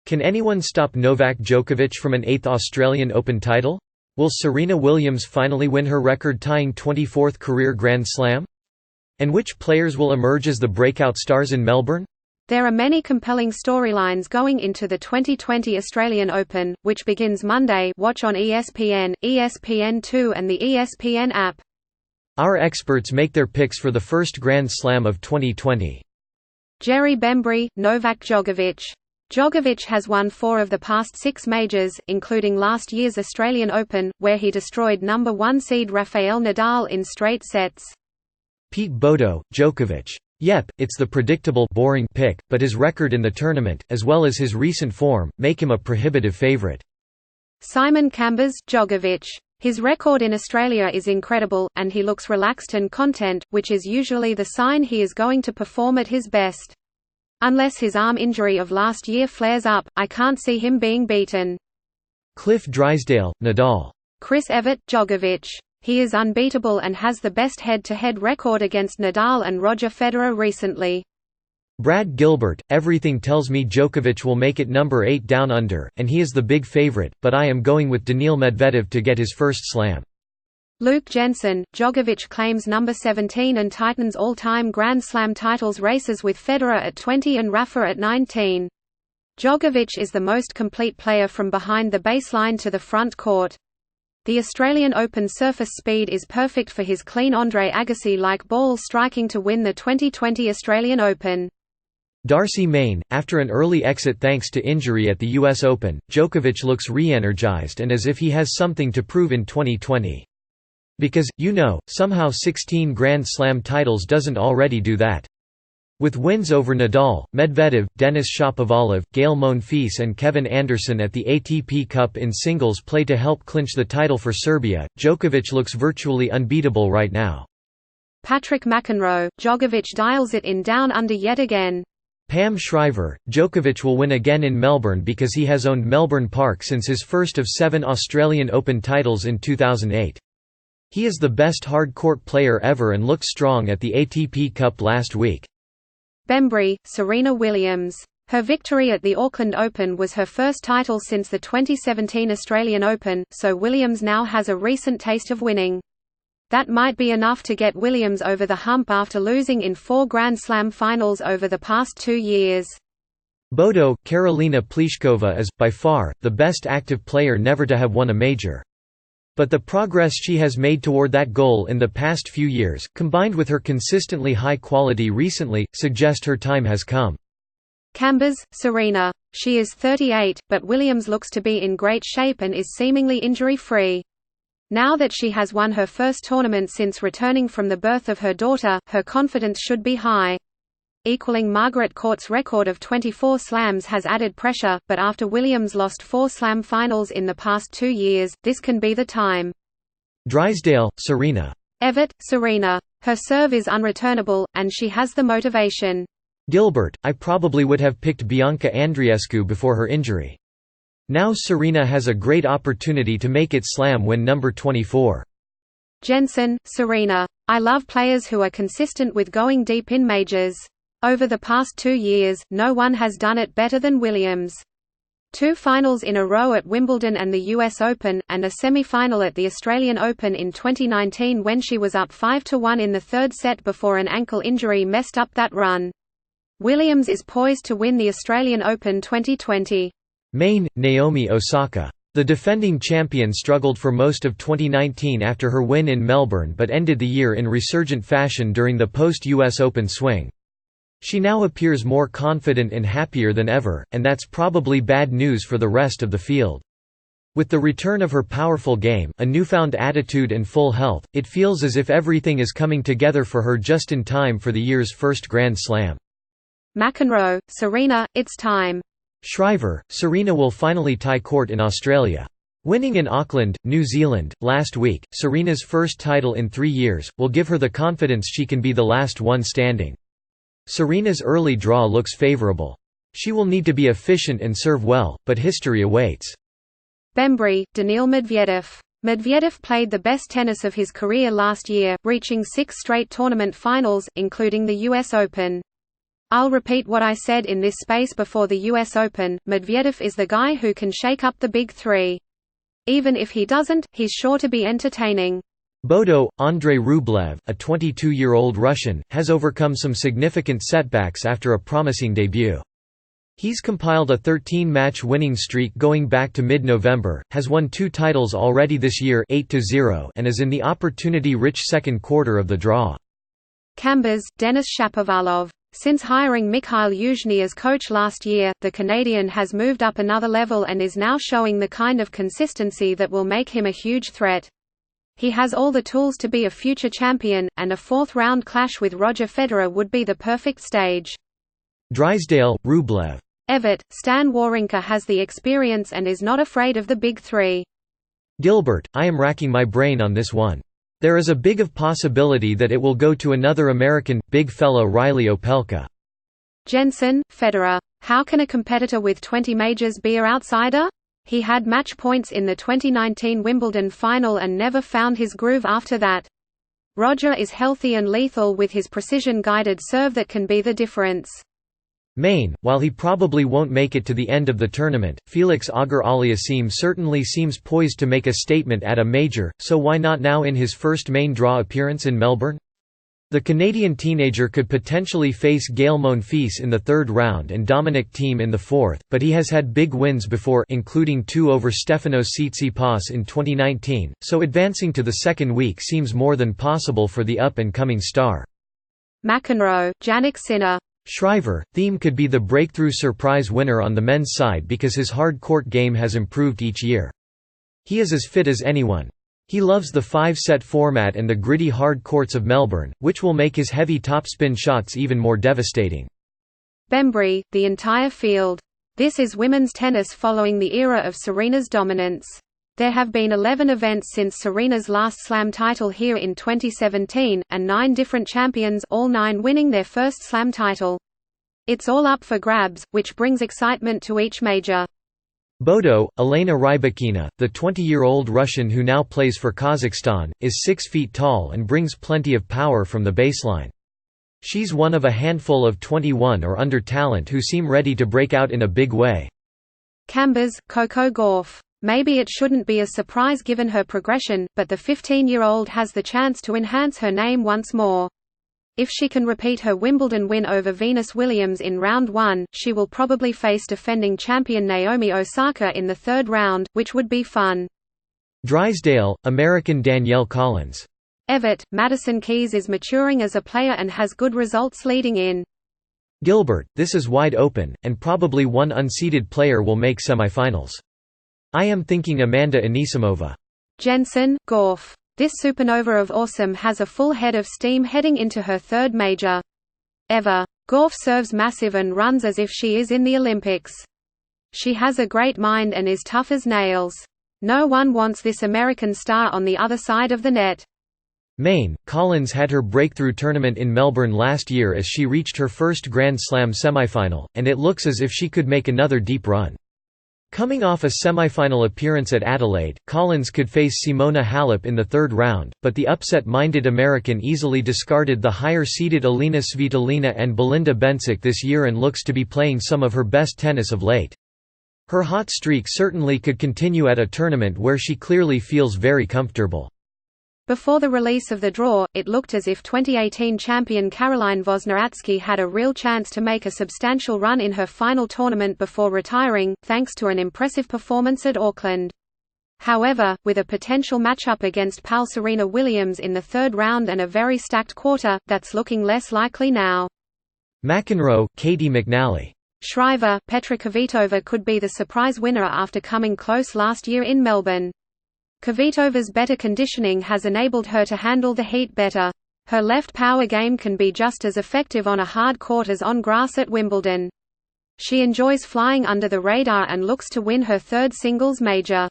Can anyone stop Novak Djokovic from an 8th Australian Open title? Will Serena Williams finally win her record-tying 24th career Grand Slam? And which players will emerge as the breakout stars in Melbourne? There are many compelling storylines going into the 2020 Australian Open, which begins Monday. Watch on ESPN, ESPN2 and the ESPN app. Our experts make their picks for the first Grand Slam of 2020. Jerry Bembry, Novak Djokovic. Djokovic has won 4 of the past 6 majors, including last year's Australian Open, where he destroyed number 1 seed Rafael Nadal in straight sets. Pete Bodo, Djokovic. Yep, it's the predictable, boring pick, but his record in the tournament, as well as his recent form, make him a prohibitive favourite. Simon Chambers, Djokovic. His record in Australia is incredible, and he looks relaxed and content, which is usually the sign he is going to perform at his best. Unless his arm injury of last year flares up, I can't see him being beaten. Cliff Drysdale, Nadal. Chris Evert, Djokovic. He is unbeatable and has the best head-to-head record against Nadal and Roger Federer recently. Brad Gilbert. Everything tells me Djokovic will make it number 8 down under, and he is the big favourite, but I am going with Daniil Medvedev to get his first slam. Luke Jensen. Djokovic claims number 17 and tightens all-time Grand Slam titles races with Federer at 20 and Rafa at 19. Djokovic is the most complete player from behind the baseline to the front court. The Australian Open surface speed is perfect for his clean Andre Agassi-like ball striking to win the 2020 Australian Open. Darcy Main. After an early exit thanks to injury at the US Open, Djokovic looks re-energized and as if he has something to prove in 2020. Because, somehow 16 Grand Slam titles doesn't already do that. With wins over Nadal, Medvedev, Denis Shapovalov, Gael Monfils and Kevin Anderson at the ATP Cup in singles play to help clinch the title for Serbia, Djokovic looks virtually unbeatable right now. Patrick McEnroe. Djokovic dials it in down under yet again. Pam Shriver. Djokovic will win again in Melbourne because he has owned Melbourne Park since his first of 7 Australian Open titles in 2008. He is the best hard-court player ever and looked strong at the ATP Cup last week. Bembry. Serena Williams. Her victory at the Auckland Open was her first title since the 2017 Australian Open, so Williams now has a recent taste of winning. That might be enough to get Williams over the hump after losing in 4 Grand Slam finals over the past 2 years. Bodo. Karolina Pliskova is, by far, the best active player never to have won a major. But the progress she has made toward that goal in the past few years, combined with her consistently high quality recently, suggest her time has come. Chambers, Serena. She is 38, but Williams looks to be in great shape and is seemingly injury-free. Now that she has won her first tournament since returning from the birth of her daughter, her confidence should be high. Equaling Margaret Court's record of 24 slams has added pressure, but after Williams lost 4 slam finals in the past 2 years, this can be the time. Drysdale, Serena. Evert, Serena. Her serve is unreturnable, and she has the motivation. Gilbert. I probably would have picked Bianca Andreescu before her injury. Now Serena has a great opportunity to make it slam win number 24. Jensen, Serena. I love players who are consistent with going deep in majors. Over the past 2 years, no one has done it better than Williams. 2 finals in a row at Wimbledon and the US Open, and a semi-final at the Australian Open in 2019 when she was up 5-1 in the 3rd set before an ankle injury messed up that run. Williams is poised to win the Australian Open 2020. Main. Naomi Osaka. The defending champion struggled for most of 2019 after her win in Melbourne but ended the year in resurgent fashion during the post-US Open swing. She now appears more confident and happier than ever, and that's probably bad news for the rest of the field. With the return of her powerful game, a newfound attitude and full health, it feels as if everything is coming together for her just in time for the year's first Grand Slam. McEnroe, Serena, it's time. Shriver. Serena will finally tie court in Australia. Winning in Auckland, New Zealand, last week, Serena's first title in 3 years, will give her the confidence she can be the last one standing. Serena's early draw looks favourable. She will need to be efficient and serve well, but history awaits. Bembry, Daniil Medvedev. Medvedev played the best tennis of his career last year, reaching 6 straight tournament finals, including the US Open. I'll repeat what I said in this space before the US Open, Medvedev is the guy who can shake up the big three. Even if he doesn't, he's sure to be entertaining. Bodo, Andrei Rublev, a 22-year-old Russian, has overcome some significant setbacks after a promising debut. He's compiled a 13-match winning streak going back to mid-November, has won 2 titles already this year 8-0 and is in the opportunity-rich second quarter of the draw. Cambers, Denis Shapovalov. Since hiring Mikhail Yuzhny as coach last year, the Canadian has moved up another level and is now showing the kind of consistency that will make him a huge threat. He has all the tools to be a future champion, and a fourth-round clash with Roger Federer would be the perfect stage. Drysdale, Rublev. Evert, Stan Wawrinka has the experience and is not afraid of the big three. Gilbert, I am racking my brain on this one. There is a big of possibility that it will go to another American, big fella Riley Opelka. Jensen, Federer. How can a competitor with 20 majors be an outsider? He had match points in the 2019 Wimbledon final and never found his groove after that. Roger is healthy and lethal with his precision-guided serve that can be the difference. Maine, while he probably won't make it to the end of the tournament, Felix Auger-Aliassime certainly seems poised to make a statement at a major, so why not now in his first main draw appearance in Melbourne? The Canadian teenager could potentially face Gael Monfils in the third round and Dominic Thiem in the fourth, but he has had big wins before, including 2 over Stefanos Tsitsipas in 2019, so advancing to the second week seems more than possible for the up-and-coming star. McEnroe, Jannik Sinner. Shriver, Thiem could be the breakthrough surprise winner on the men's side because his hard court game has improved each year. He is as fit as anyone. He loves the 5-set format and the gritty hard courts of Melbourne, which will make his heavy topspin shots even more devastating. Bembry, the entire field. This is women's tennis following the era of Serena's dominance. There have been 11 events since Serena's last Slam title here in 2017, and 9 different champions, all 9 winning their first Slam title. It's all up for grabs, which brings excitement to each major. Bodo, Elena Rybakina, the 20-year-old Russian who now plays for Kazakhstan, is 6 feet tall and brings plenty of power from the baseline. She's one of a handful of 21 or under talent who seem ready to break out in a big way. Cambers, Coco Gauff. Maybe it shouldn't be a surprise given her progression, but the 15-year-old has the chance to enhance her name once more. If she can repeat her Wimbledon win over Venus Williams in round 1, she will probably face defending champion Naomi Osaka in the third round, which would be fun. Drysdale, American Danielle Collins. Evert, Madison Keys is maturing as a player and has good results leading in. Gilbert, this is wide open, and probably one unseeded player will make semifinals. I am thinking Amanda Anisimova. Jensen, Gauff. This supernova of awesome has a full head of steam heading into her third major ever. Gauff serves massive and runs as if she is in the Olympics. She has a great mind and is tough as nails. No one wants this American star on the other side of the net. Maine, Collins had her breakthrough tournament in Melbourne last year as she reached her first Grand Slam semifinal, and it looks as if she could make another deep run. Coming off a semifinal appearance at Adelaide, Collins could face Simona Halep in the third round, but the upset-minded American easily discarded the higher-seeded Alina Svitolina and Belinda Bencic this year and looks to be playing some of her best tennis of late. Her hot streak certainly could continue at a tournament where she clearly feels very comfortable. Before the release of the draw, it looked as if 2018 champion Caroline Wozniacki had a real chance to make a substantial run in her final tournament before retiring, thanks to an impressive performance at Auckland. However, with a potential matchup against pal Serena Williams in the third round and a very stacked quarter, that's looking less likely now. McEnroe, Katie McNally. Shriver, Petra Kvitova could be the surprise winner after coming close last year in Melbourne. Kvitova's better conditioning has enabled her to handle the heat better. Her left power game can be just as effective on a hard court as on grass at Wimbledon. She enjoys flying under the radar and looks to win her third singles major.